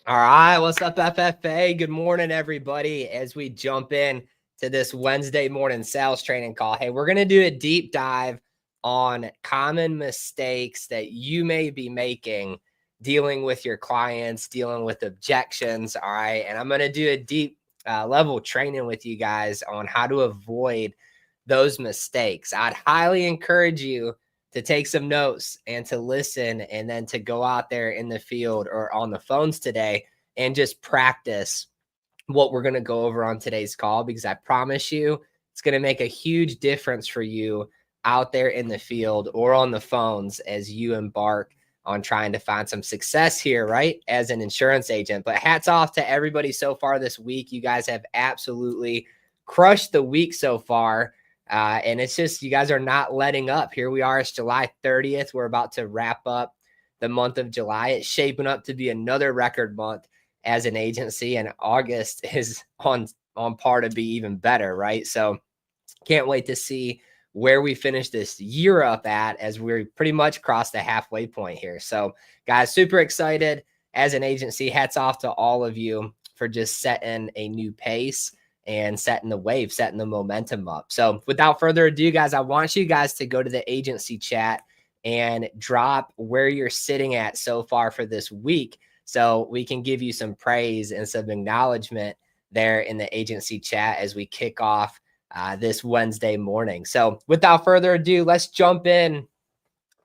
All right, what's up, FFA? Good morning, everybody. As we jump in to this Wednesday morning sales training call, hey, we're going to do a deep dive on common mistakes that you may be making dealing with your clients, dealing with objections. All right, and I'm going to do a deep level training with you guys on how to avoid those mistakes. I'd highly encourage you to take some notes and to listen, and then to go out there in the field or on the phones today and just practice what we're going to go over on today's call, because I promise you it's going to make a huge difference for you out there in the field or on the phones as you embark on trying to find some success here, right, as an insurance agent. But hats off to everybody so far this week. You guys have absolutely crushed the week so far. And it's just, you guys are not letting up. Here we are. It's July 30th. We're about to wrap up the month of July. It's shaping up to be another record month as an agency, and August is on par to be even better, right? So can't wait to see where we finish this year up at, as we pretty much crossed the halfway point here. So guys, super excited as an agency. Hats off to all of you for just setting a new pace and setting the wave, setting the momentum up. So without further ado, guys, I want you guys to go to the agency chat and drop where you're sitting at so far for this week, so we can give you some praise and some acknowledgement there in the agency chat as we kick off this Wednesday morning. So without further ado, let's jump in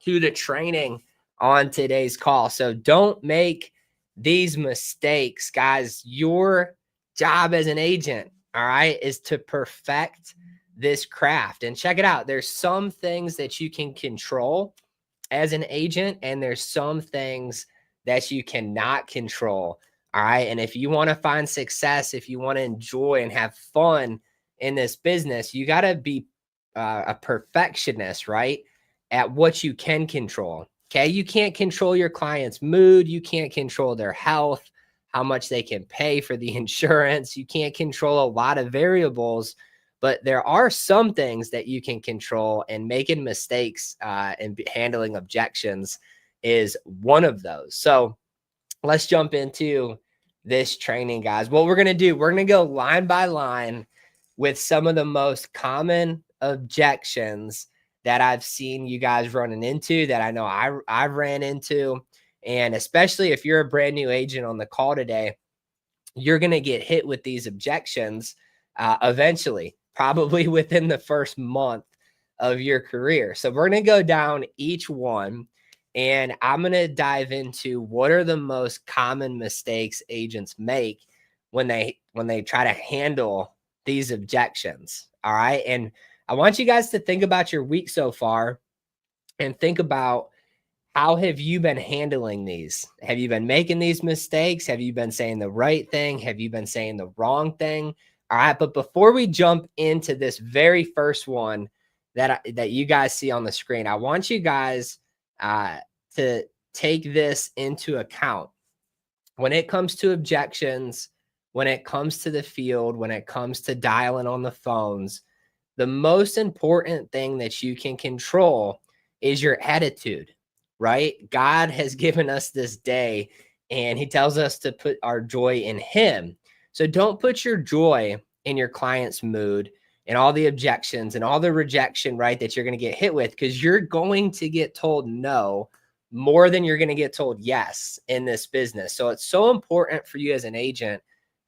to the training on today's call. So don't make these mistakes, guys. Your job as an agent, all right, is to perfect this craft. And check it out. There's some things that you can control as an agent, and there's some things that you cannot control. All right. And if you want to find success, if you want to enjoy and have fun in this business, you got to be a perfectionist, right, at what you can control. Okay. You can't control your client's mood. You can't control their health, how much they can pay for the insurance. You can't control a lot of variables, but there are some things that you can control, and making mistakes and handling objections is one of those. So let's jump into this training, guys. What we're going to do, we're going to go line by line with some of the most common objections that I've seen you guys running into, that I know I've ran into. And especially if you're a brand new agent on the call today, you're going to get hit with these objections eventually, probably within the first month of your career. So we're going to go down each one, and I'm going to dive into what are the most common mistakes agents make when they try to handle these objections. All right. And I want you guys to think about your week so far, and think about, how have you been handling these? Have you been making these mistakes? Have you been saying the right thing? Have you been saying the wrong thing? All right. But before we jump into this very first one that you guys see on the screen, I want you guys to take this into account. When it comes to objections, when it comes to the field, when it comes to dialing on the phones, the most important thing that you can control is your attitude, right? God has given us this day, and he tells us to put our joy in him. So don't put your joy in your client's mood and all the objections and all the rejection, right, that you're going to get hit with, because you're going to get told no more than you're going to get told yes in this business. So it's so important for you as an agent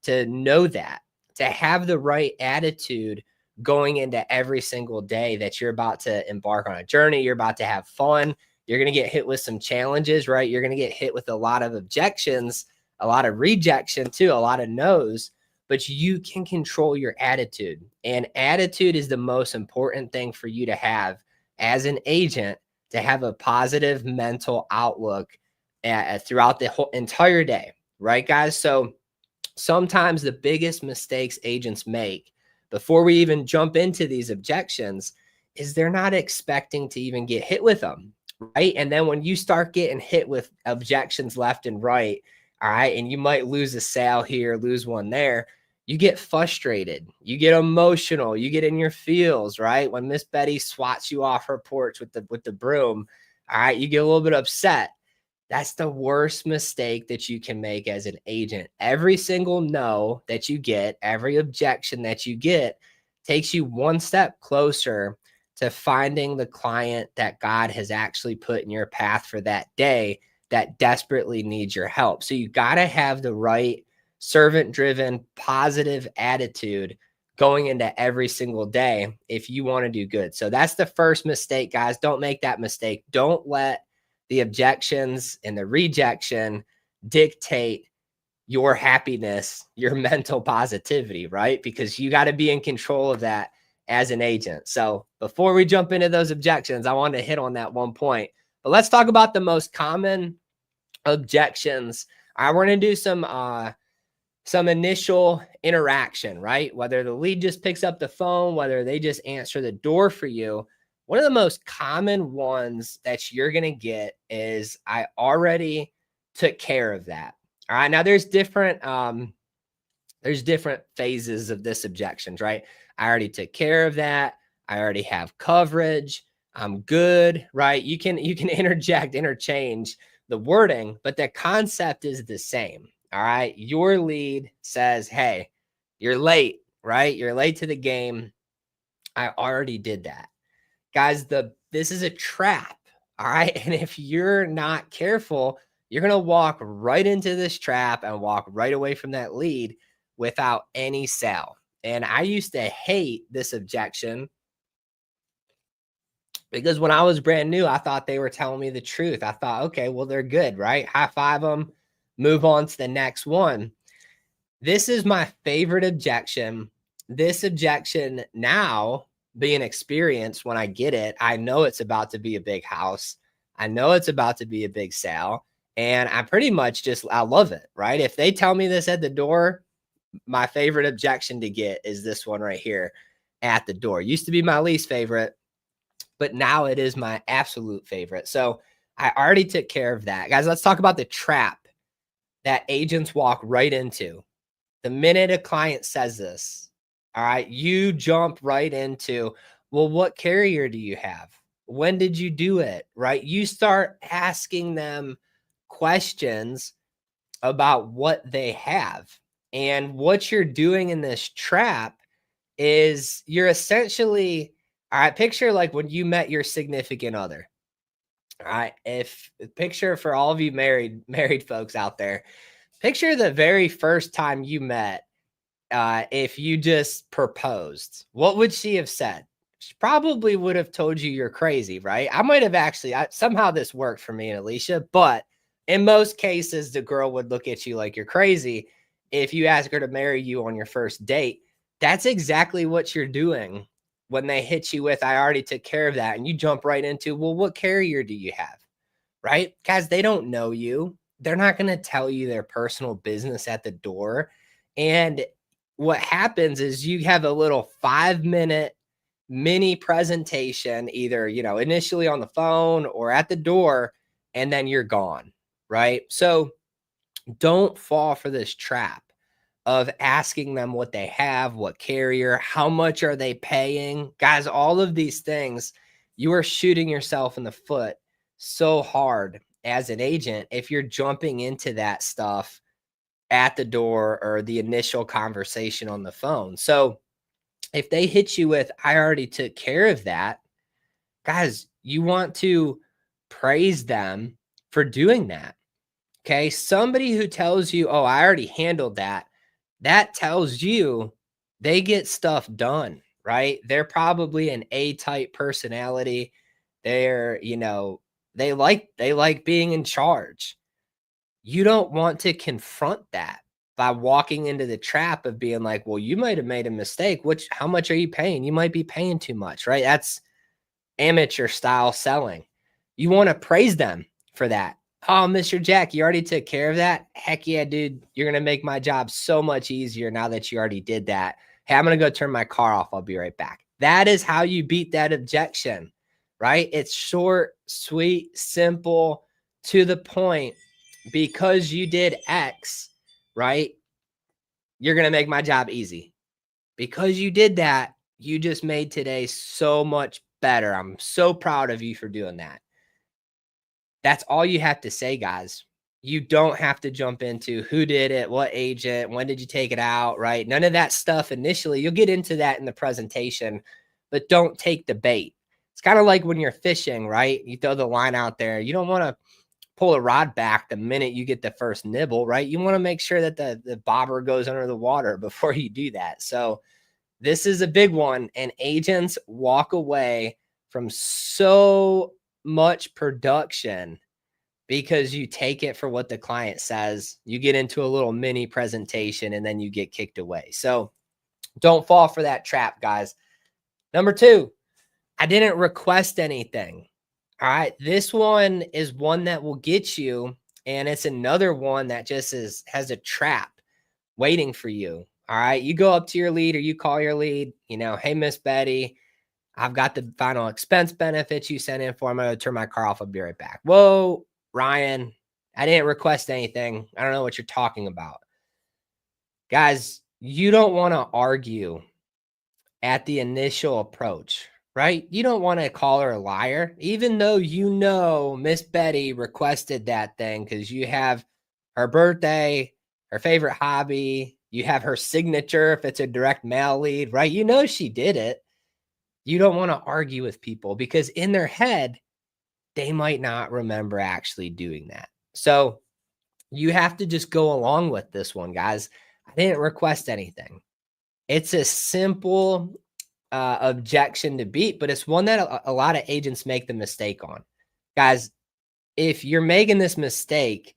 to know that, to have the right attitude going into every single day that you're about to embark on a journey. You're about to have fun. You're going to get hit with some challenges, right? You're going to get hit with a lot of objections, a lot of rejection too, a lot of no's, but you can control your attitude. And attitude is the most important thing for you to have as an agent, to have a positive mental outlook throughout the whole entire day, right, guys? So sometimes the biggest mistakes agents make before we even jump into these objections is they're not expecting to even get hit with them, right? And then when you start getting hit with objections left and right, all right, and you might lose a sale here, lose one there, you get frustrated, you get emotional, you get in your feels, right? When Miss Betty swats you off her porch with the broom, all right, you get a little bit upset. That's the worst mistake that you can make as an agent. Every single no that you get, every objection that you get takes you one step closer to finding the client that God has actually put in your path for that day that desperately needs your help. So you got to have the right servant driven, positive attitude going into every single day if you want to do good. So that's the first mistake, guys. Don't make that mistake. Don't let the objections and the rejection dictate your happiness, your mental positivity, right? Because you got to be in control of that as an agent. So before we jump into those objections, I wanted to hit on that one point. But let's talk about the most common objections. All right, we're going to do some initial interaction, right? Whether the lead just picks up the phone, whether they just answer the door for you. One of the most common ones that you're going to get is I already took care of that. All right. Now there's different phases of this objections, right? I already took care of that. I already have coverage. I'm good, right? You can interchange the wording, but the concept is the same. All right. Your lead says, hey, you're late, right? You're late to the game. I already did that. Guys, this is a trap. All right. And if you're not careful, you're going to walk right into this trap and walk right away from that lead without any sale. And I used to hate this objection because when I was brand new, I thought they were telling me the truth. I thought, okay, well, they're good, right? High five them, move on to the next one. This is my favorite objection. This objection now being experienced when I get it, I know it's about to be a big house. I know it's about to be a big sale. And I pretty much I love it, right? If they tell me this at the door, my favorite objection to get is this one right here at the door. Used to be my least favorite, but now it is my absolute favorite. So I already took care of that. Guys, let's talk about the trap that agents walk right into. The minute a client says this, all right, you jump right into, well, what carrier do you have? When did you do it? Right? You start asking them questions about what they have. And what you're doing in this trap is you're essentially, all right, picture like when you met your significant other. All right. If picture for all of you married folks out there, picture the very first time you met. If you just proposed, what would she have said? She probably would have told you you're crazy, right? I might have actually, somehow this worked for me and Alicia, but in most cases, the girl would look at you like you're crazy. If you ask her to marry you on your first date, that's exactly what you're doing when they hit you with, I already took care of that. And you jump right into, well, what carrier do you have? Right? Guys, they don't know you. They're not going to tell you their personal business at the door. And what happens is you have a little 5-minute mini presentation, either, initially on the phone or at the door, and then you're gone. Right? So don't fall for this trap of asking them what they have, what carrier, how much are they paying. Guys, all of these things, you are shooting yourself in the foot so hard as an agent if you're jumping into that stuff at the door or the initial conversation on the phone. So if they hit you with, I already took care of that, guys, you want to praise them for doing that. Okay. Somebody who tells you, oh, I already handled that, that tells you they get stuff done, right? They're probably an A-type personality. They're, they like being in charge. You don't want to confront that by walking into the trap of being like, well, you might have made a mistake. How much are you paying? You might be paying too much, right? That's amateur style selling. You want to praise them for that. Oh, Mr. Jack, you already took care of that? Heck yeah, dude. You're going to make my job so much easier now that you already did that. Hey, I'm going to go turn my car off. I'll be right back. That is how you beat that objection, right? It's short, sweet, simple, to the point. Because you did X, right? You're going to make my job easy. Because you did that, you just made today so much better. I'm so proud of you for doing that. That's all you have to say, guys. You don't have to jump into who did it, what agent, when did you take it out, right? None of that stuff initially. You'll get into that in the presentation, but don't take the bait. It's kind of like when you're fishing, right? You throw the line out there. You don't want to pull the rod back the minute you get the first nibble, right? You want to make sure that the bobber goes under the water before you do that. So this is a big one, and agents walk away from so much production because you take it for what the client says. You get into a little mini presentation and then you get kicked away. So don't fall for that trap, guys. Number 2, I didn't request anything. All right. This one is one that will get you, and it's another one that just has a trap waiting for you. All right. You go up to your lead or you call your lead, hey, Miss Betty, I've got the final expense benefits you sent in for. I'm going to turn my car off. I'll be right back. Whoa, Ryan, I didn't request anything. I don't know what you're talking about. Guys, you don't want to argue at the initial approach, right? You don't want to call her a liar, even though Miss Betty requested that thing because you have her birthday, her favorite hobby, you have her signature if it's a direct mail lead, right? She did it. You don't want to argue with people because in their head, they might not remember actually doing that. So you have to just go along with this one, guys. I didn't request anything. It's a simple objection to beat, but it's one that a lot of agents make the mistake on. Guys, if you're making this mistake,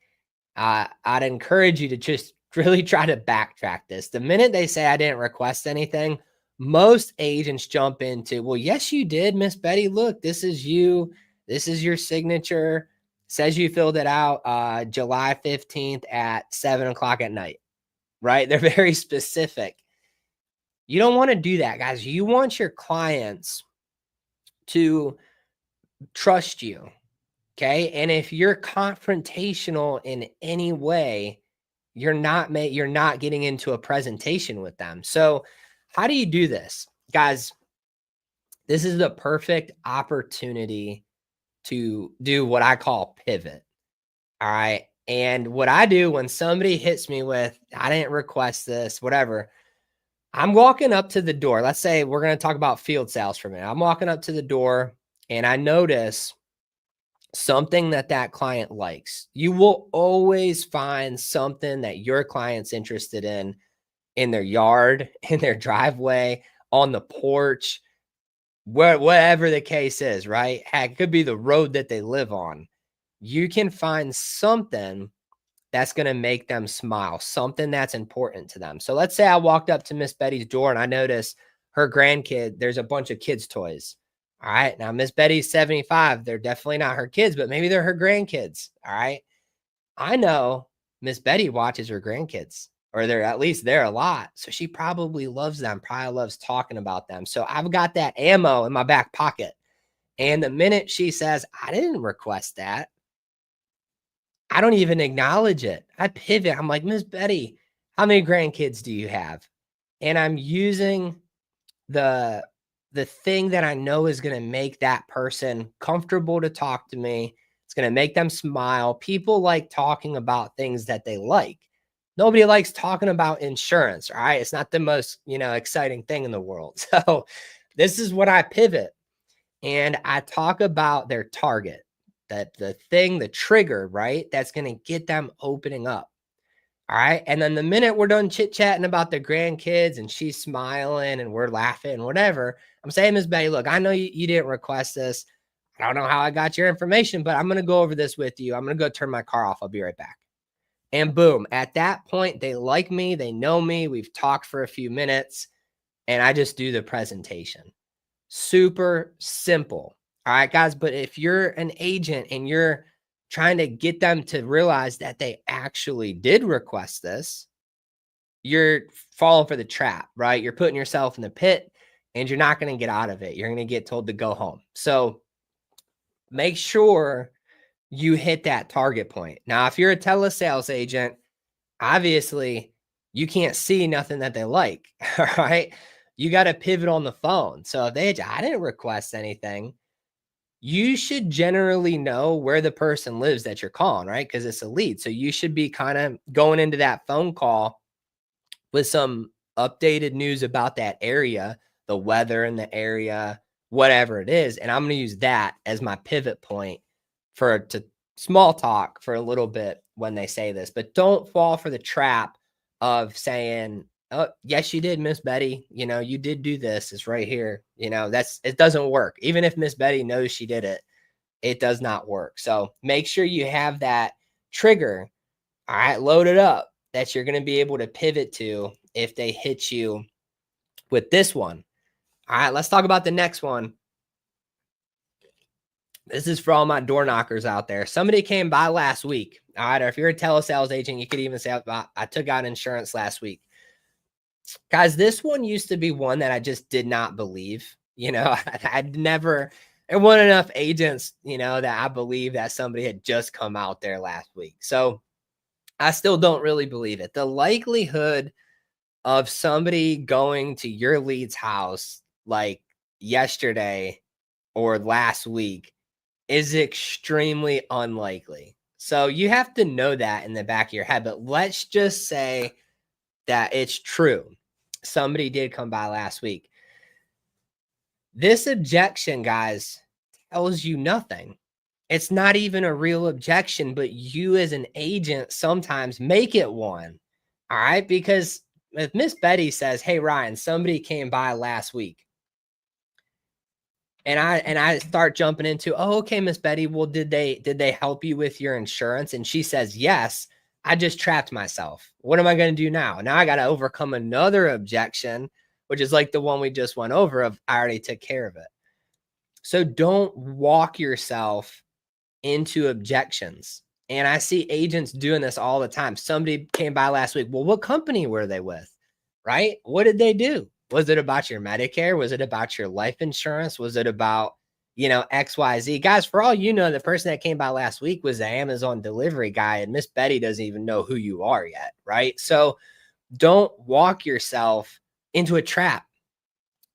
I'd encourage you to just really try to backtrack this. The minute they say I didn't request anything, most agents jump into, well, yes, you did, Miss Betty. Look, this is you. This is your signature. Says you filled it out July 15th at 7:00 at night, right? They're very specific. You don't want to do that, guys. You want your clients to trust you, okay? And if you're confrontational in any way, you're not getting into a presentation with them. So how do you do this? Guys, this is the perfect opportunity to do what I call pivot. All right. And what I do when somebody hits me with, I didn't request this, whatever, I'm walking up to the door. Let's say we're going to talk about field sales for a minute. I'm walking up to the door and I notice something that client likes. You will always find something that your client's interested in their yard, in their driveway, on the porch, whatever the case is, right? Heck, it could be the road that they live on. You can find something that's going to make them smile, something that's important to them. So let's say I walked up to Miss Betty's door and I noticed her grandkid, there's a bunch of kids' toys. All right. Now, Miss Betty's 75. They're definitely not her kids, but maybe they're her grandkids. All right. I know Miss Betty watches her grandkids, or they're at least there a lot. So she probably loves them, probably loves talking about them. So I've got that ammo in my back pocket. And the minute she says, I didn't request that, I don't even acknowledge it. I pivot. I'm like, Miss Betty, how many grandkids do you have? And I'm using the thing that I know is going to make that person comfortable to talk to me. It's going to make them smile. People like talking about things that they like. Nobody likes talking about insurance, all right? It's not the most, exciting thing in the world. So this is what I pivot. And I talk about their target, that the thing, the trigger, right? That's going to get them opening up. All right. And then the minute we're done chit chatting about the grandkids and she's smiling and we're laughing and whatever, I'm saying, Ms. Betty, look, I know you didn't request this. I don't know how I got your information, but I'm going to go over this with you. I'm going to go turn my car off. I'll be right back. And boom, at that point, they like me. They know me. We've talked for a few minutes and I just do the presentation. Super simple. All right, guys. But if you're an agent and you're trying to get them to realize that they actually did request this, you're falling for the trap, right? You're putting yourself in the pit and you're not going to get out of it. You're going to get told to go home. So make sure you hit that target point. Now, if you're a telesales agent, obviously you can't see nothing that they like, all right? You got to pivot on the phone. So if I didn't request anything, you should generally know where the person lives that you're calling, right? Because it's a lead. So you should be kind of going into that phone call with some updated news about that area, the weather in the area, whatever it is. And I'm going to use that as my pivot point for to small talk for a little bit when they say this. But don't fall for the trap of saying, "Oh, yes, you did, Miss Betty. You know, you did do this. It's right here." You know, it doesn't work. Even if Miss Betty knows she did it, it does not work. So make sure you have that trigger, all right, loaded up, that you're going to be able to pivot to if they hit you with this one. All right, let's talk about the next one. This is for all my door knockers out there. Somebody came by last week. All right, or if you're a telesales agent, you could even say, I took out insurance last week. Guys, this one used to be one that I just did not believe. You know, I'd never, there weren't enough agents, you know, that I believe that somebody had just come out there last week. So I still don't really believe it. The likelihood of somebody going to your lead's house like yesterday or last week is extremely unlikely. So you have to know that in the back of your head. But let's just say that it's true. Somebody did come by last week. This objection, guys, tells you nothing. It's not even a real objection, but you as an agent sometimes make it one. All right. Because if Miss Betty says, "Hey, Ryan, somebody came by last week," and I start jumping into, "Oh, okay, Miss Betty, well, did they help you with your insurance?" And she says, "Yes." I just trapped myself. What am I going to do now? Now I got to overcome another objection, which is like the one we just went over of I already took care of it. So don't walk yourself into objections. And I see agents doing this all the time. Somebody came by last week. Well, what company were they with? Right? What did they do? Was it about your Medicare? Was it about your life insurance? Was it about, you know, XYZ? Guys, for all you know, the person that came by last week was the Amazon delivery guy, and Miss Betty doesn't even know who you are yet. Right? So don't walk yourself into a trap.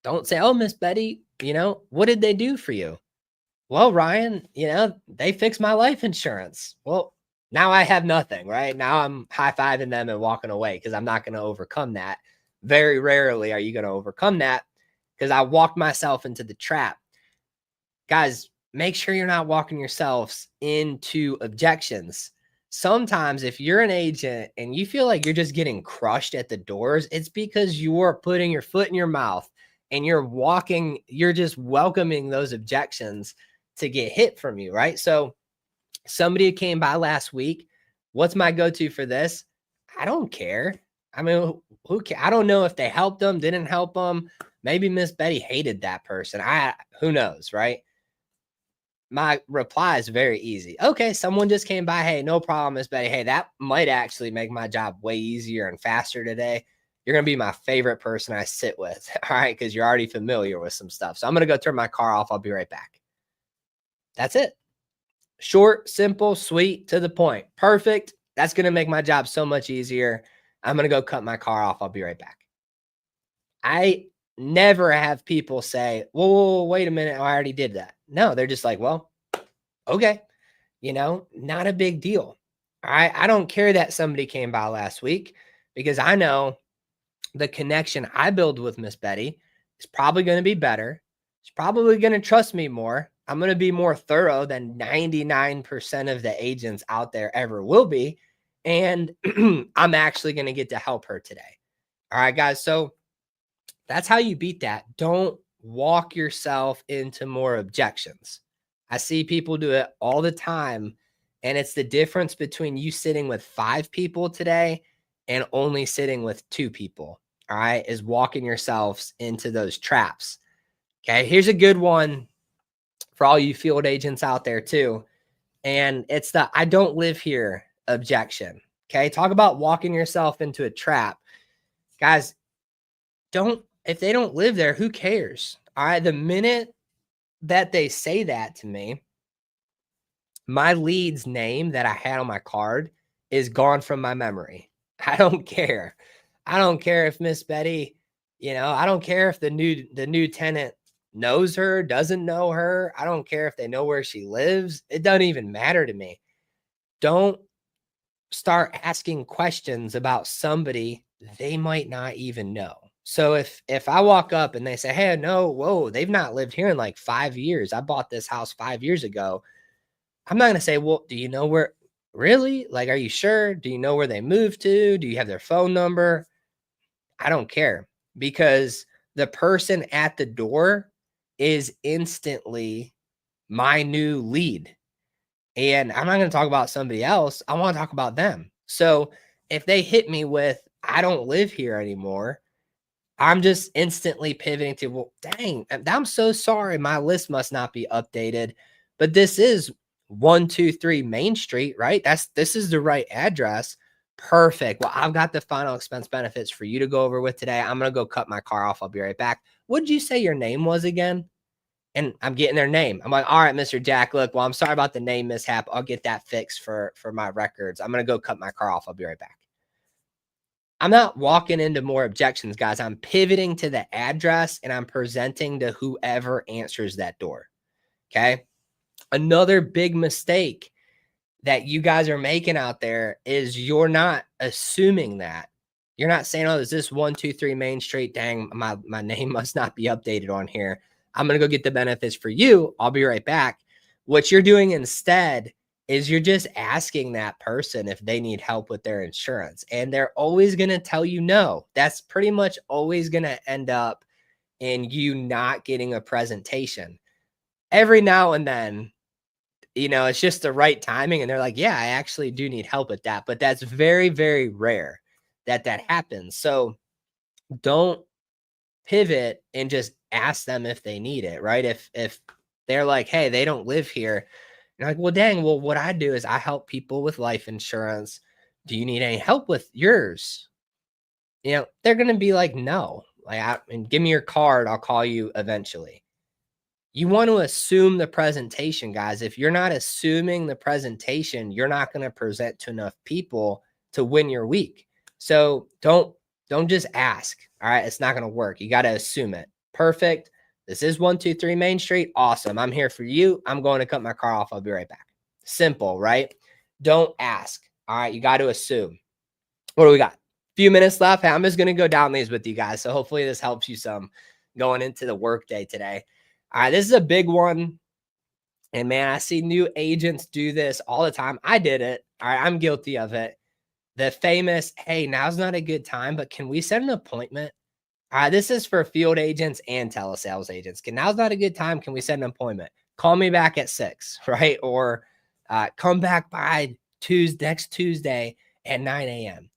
Don't say, "Oh, Miss Betty, you know, what did they do for you?" "Well, Ryan, you know, they fixed my life insurance." Well, now I have nothing, right? Now I'm high-fiving them and walking away because I'm not going to overcome that. Very rarely are you going to overcome that because I walked myself into the trap. Guys, make sure you're not walking yourselves into objections. Sometimes if you're an agent and you feel like you're just getting crushed at the doors, it's because you're putting your foot in your mouth and you're just welcoming those objections to get hit from you, right? So somebody came by last week. What's my go-to for this? I don't care. I mean, who cares? I don't know if they helped them, didn't help them. Maybe Miss Betty hated that person. Who knows, right? My reply is very easy. "Okay, someone just came by. Hey, no problem, Miss Betty. Hey, that might actually make my job way easier and faster today. You're going to be my favorite person I sit with." All right. Because you're already familiar with some stuff. So I'm going to go turn my car off. I'll be right back. That's it. Short, simple, sweet, to the point. Perfect. That's going to make my job so much easier. I'm going to go cut my car off. I'll be right back. I never have people say, "Whoa, wait a minute. I already did that." No, they're just like, "Well, okay." You know, not a big deal. I don't care that somebody came by last week because I know the connection I build with Miss Betty is probably going to be better. She's probably going to trust me more. I'm going to be more thorough than 99% of the agents out there ever will be. And I'm actually going to get to help her today. All right, guys. So that's how you beat that. Don't walk yourself into more objections. I see people do it all the time. And it's the difference between you sitting with 5 people today and only sitting with 2 people. All right. Is walking yourselves into those traps. Okay. Here's a good one for all you field agents out there too. And it's the "I don't live here" objection. Okay. Talk about walking yourself into a trap. Guys, if they don't live there, who cares? All right. The minute that they say that to me, my lead's name that I had on my card is gone from my memory. I don't care. I don't care if Miss Betty, you know, I don't care if the new tenant knows her, doesn't know her. I don't care if they know where she lives. It doesn't even matter to me. Don't start asking questions about somebody they might not even know. So if I walk up and they say, "Hey, no, whoa, they've not lived here in like 5 years. I bought this house 5 years ago." I'm not going to say, "Well, do you know where really? Like, are you sure? Do you know where they moved to? Do you have their phone number?" I don't care, because the person at the door is instantly my new lead. And I'm not going to talk about somebody else. I want to talk about them. So if they hit me with, "I don't live here anymore," I'm just instantly pivoting to, "Well, dang, I'm so sorry. My list must not be updated. But this is 123 Main Street, right? This is the right address." Perfect. Well, I've got the final expense benefits for you to go over with today. I'm going to go cut my car off. I'll be right back. What did you say your name was again? And I'm getting their name. I'm like, "All right, Mr. Jack, look, well, I'm sorry about the name mishap. I'll get that fixed for my records. I'm going to go cut my car off. I'll be right back." I'm not walking into more objections, guys. I'm pivoting to the address and I'm presenting to whoever answers that door. Okay. Another big mistake that you guys are making out there is you're not assuming that. You're not saying, "Oh, is this 123 Main Street? Dang, my name must not be updated on here. I'm going to go get the benefits for you. I'll be right back." What you're doing instead is you're just asking that person if they need help with their insurance. And they're always going to tell you no. That's pretty much always going to end up in you not getting a presentation. Every now and then, it's just the right timing. And they're like, "Yeah, I actually do need help with that." But that's very, very rare that that happens. So don't pivot and just ask them if they need it, right? If they're like, "Hey, they don't live here." You're like, "Well, dang, well, what I do is I help people with life insurance. Do you need any help with yours?" They're going to be like, "No. And give me your card. I'll call you eventually." You want to assume the presentation, guys. If you're not assuming the presentation, you're not going to present to enough people to win your week. So don't just ask. All right, it's not going to work. You got to assume it. Perfect. This is 123 Main Street. Awesome. I'm here for you. I'm going to cut my car off. I'll be right back. Simple, right? Don't ask. All right, you got to assume. What do we got? Few minutes left. Hey, I'm just going to go down these with you guys. So hopefully this helps you some going into the workday today. All right, this is a big one. And man, I see new agents do this all the time. I did it. All right, I'm guilty of it. The famous, "Hey, now's not a good time, but can we set an appointment?" All right, this is for field agents and telesales agents. Now's not a good time. Can we set an appointment? Call me back at 6, right? Or come back by next Tuesday at 9 a.m.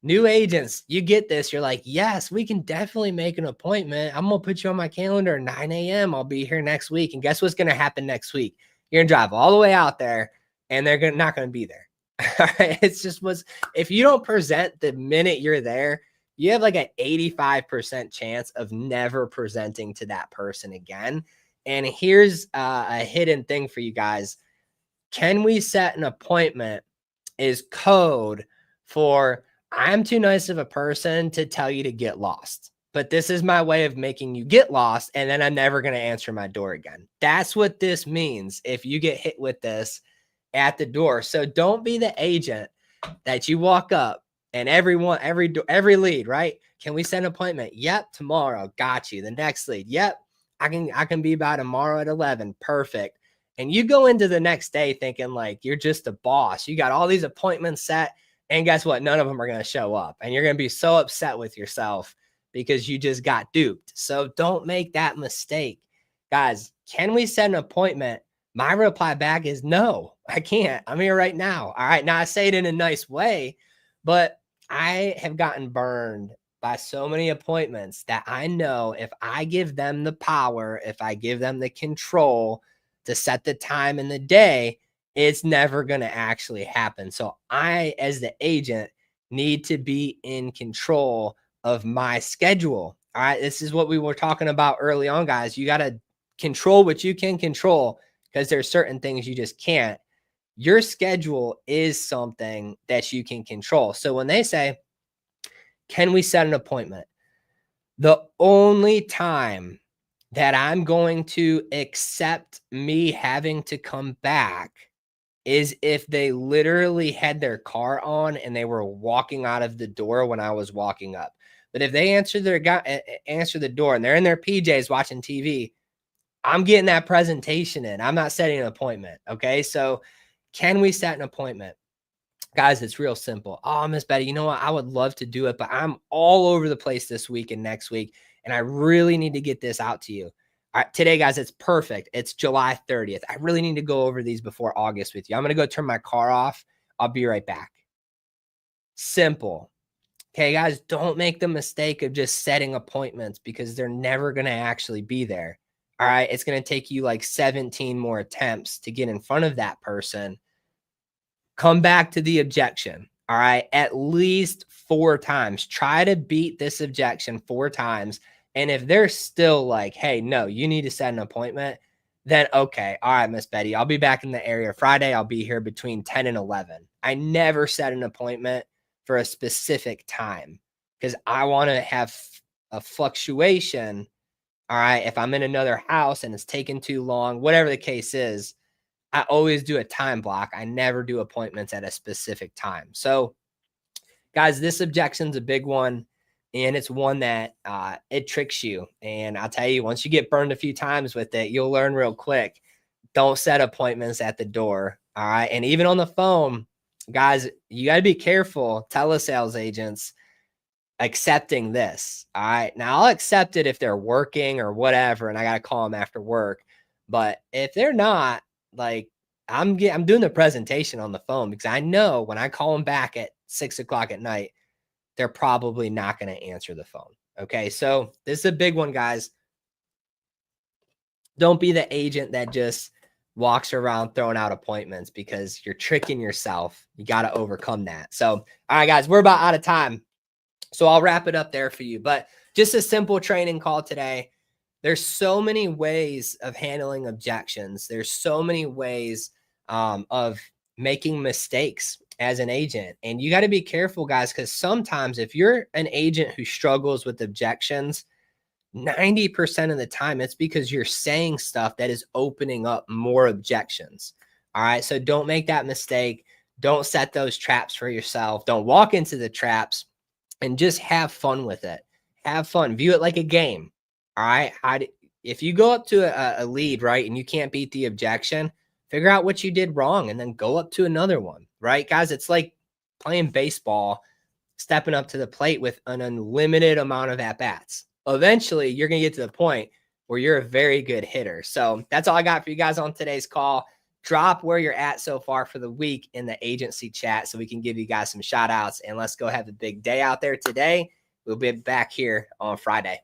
New agents, you get this. You're like, "Yes, we can definitely make an appointment. I'm going to put you on my calendar at 9 a.m. I'll be here next week." And guess what's going to happen next week? You're going to drive all the way out there and they're not going to be there. It's just if you don't present the minute you're there, you have like an 85% chance of never presenting to that person again. And here's a hidden thing for you guys. "Can we set an appointment" is code for, "I'm too nice of a person to tell you to get lost, but this is my way of making you get lost, and then I'm never going to answer my door again." That's what this means if you get hit with this at the door. So don't be the agent that you walk up and every lead, right? "Can we set an appointment?" "Yep, tomorrow." "Got you." The next lead, "Yep, I can be by tomorrow at 11. Perfect." And you go into the next day thinking like you're just a boss. You got all these appointments set, and guess what? None of them are going to show up. And you're going to be so upset with yourself because you just got duped. So don't make that mistake. Guys, can we set an appointment? My reply back is no, I can't. I'm here right now. All right. Now I say it in a nice way, but I have gotten burned by so many appointments that I know if I give them the power, if I give them the control to set the time and the day, it's never going to actually happen. So I, as the agent, need to be in control of my schedule. All right. This is what we were talking about early on, guys. You got to control what you can control because there's certain things you just can't. Your schedule is something that you can control. So when they say, "Can we set an appointment?" The only time that I'm going to accept me having to come back is if they literally had their car on and they were walking out of the door when I was walking up. But if they answer answer the door and they're in their PJs watching TV, I'm getting that presentation in. I'm not setting an appointment. Okay. So can we set an appointment? Guys, it's real simple. Oh, Miss Betty, you know what? I would love to do it, but I'm all over the place this week and next week, and I really need to get this out to you. All right, today, guys, it's perfect. It's July 30th. I really need to go over these before August with you. I'm going to go turn my car off. I'll be right back. Simple. Okay, guys, don't make the mistake of just setting appointments because they're never going to actually be there. All right, it's going to take you like 17 more attempts to get in front of that person. Come back to the objection. All right. At least 4 times. Try to beat this objection 4 times. And if they're still like, hey, no, you need to set an appointment, then okay. All right, Miss Betty, I'll be back in the area Friday. I'll be here between 10 and 11. I never set an appointment for a specific time because I want to have a fluctuation. All right. If I'm in another house and it's taking too long, whatever the case is, I always do a time block. I never do appointments at a specific time. So, guys, this objection's a big one, and it's one that it tricks you. And I'll tell you, once you get burned a few times with it, you'll learn real quick. Don't set appointments at the door. All right. And even on the phone, guys, you got to be careful. Telesales agents accepting this. All right. Now, I'll accept it if they're working or whatever, and I got to call them after work. But if they're not, like I'm doing the presentation on the phone because I know when I call them back at 6 o'clock at night, they're probably not going to answer the phone. Okay. So this is a big one, guys. Don't be the agent that just walks around throwing out appointments because you're tricking yourself. You got to overcome that. So, all right, guys, we're about out of time. So I'll wrap it up there for you, but just a simple training call today. There's so many ways of handling objections. There's so many ways of making mistakes as an agent. And you got to be careful, guys, because sometimes if you're an agent who struggles with objections, 90% of the time, it's because you're saying stuff that is opening up more objections. All right. So don't make that mistake. Don't set those traps for yourself. Don't walk into the traps and just have fun with it. Have fun. View it like a game. All right. If you go up to a lead, right, and you can't beat the objection, figure out what you did wrong and then go up to another one, right? Guys, it's like playing baseball, stepping up to the plate with an unlimited amount of at-bats. Eventually, you're going to get to the point where you're a very good hitter. So that's all I got for you guys on today's call. Drop where you're at so far for the week in the agency chat so we can give you guys some shout outs. And let's go have a big day out there today. We'll be back here on Friday.